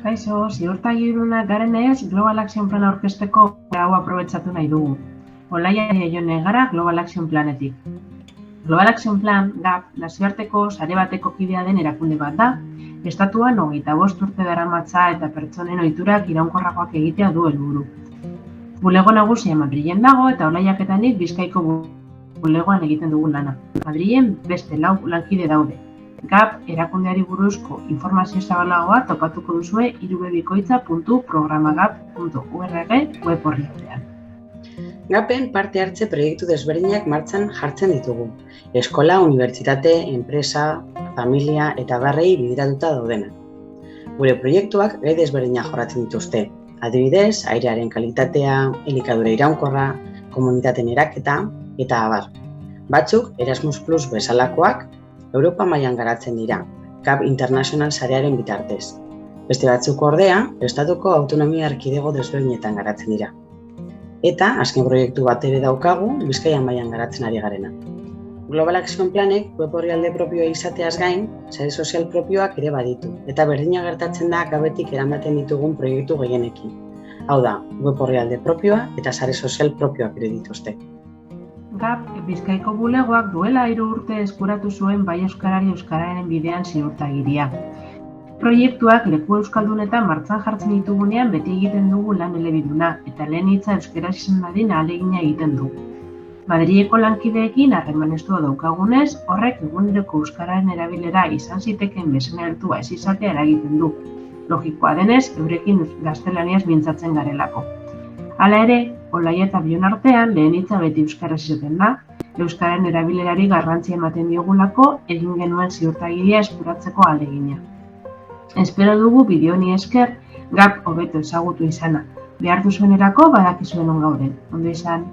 Kaixo, ziurtagirunak garenez, Global Action Plan aurkezteko hau aprobetxatu nahi dugu. Olaia joan gara Global Action Planetik. Global Action Plan, GAP, nazioarteko sare bateko kidea den erakunde bat da, estatuan 25 urte daramatza eta pertsonen ohiturak iraunkorragoak egitea du helburu. Bulego nagusia Madrilen dago eta Olaiak eta nik Bizkaiko bulegoan egiten dugun lana. Madrilen beste 4 lankide daude. GAP erakundeari buruzko informazio zabalagoa topatuko duzue irubebikoitza.programagap.org web orrialdean. GAPen parte hartze proiektu desberdinak martxan jartzen ditugu. Eskola, unibertsitate, enpresa, familia eta barrei bideratuta daudenak. Gure proiektuak gai desberdinak jorratzen dituzte. Adibidez, airearen kalitatea, elikadura iraunkorra, komunitateen eraketa eta abar. Batzuk Erasmus Plus bezalakoak Europa mailan garatzen dira, GAP International sarearen bitartez. Beste batzuk ordea, estatuko autonomia erkidego desberdinetan garatzen dira. Eta, azken proiektu bat ere daukagu, Bizkaian mailan garatzen ari garena. Global Action Planek web orrialde propioa izateaz gain, sare sozial propioak ere baditu, eta berdina gertatzen da GAPetik eramaten ditugun proiektu gehienekin. Hau da, web orrialde propioa eta sare sozial propioak ere dituzte. GAP Bizkaiko bulegoak duela 3 urte eskuratu zuen bai euskarari euskararen bidean ziurtagiria. Proiektuak leku euskaldunetan martxan jartzen ditugunean beti egiten dugu lan elebiduna eta lehen hitza euskaraz izan dadin ahalegina egiten du. Madrileko lankideekin harreman estua daukagunez, horrek eguneroko euskararen erabilera izan zitekeen bezain altua ez izatea eragiten du. Logikoa denez, eurekin gaztelaniaz mintzatzen garelako. Hala ere, Olaia eta bion artean lehen hitza beti euskaraz izaten da, euskararen erabilerari garrantzia ematen diogulako egin genuen ziurtagiria eskuratzeko ahalegina. Espero dugu bideo honi esker GAP hobeto ezagutu izana. Behar duzuenerako badakizuen on gauden. Ondo izan.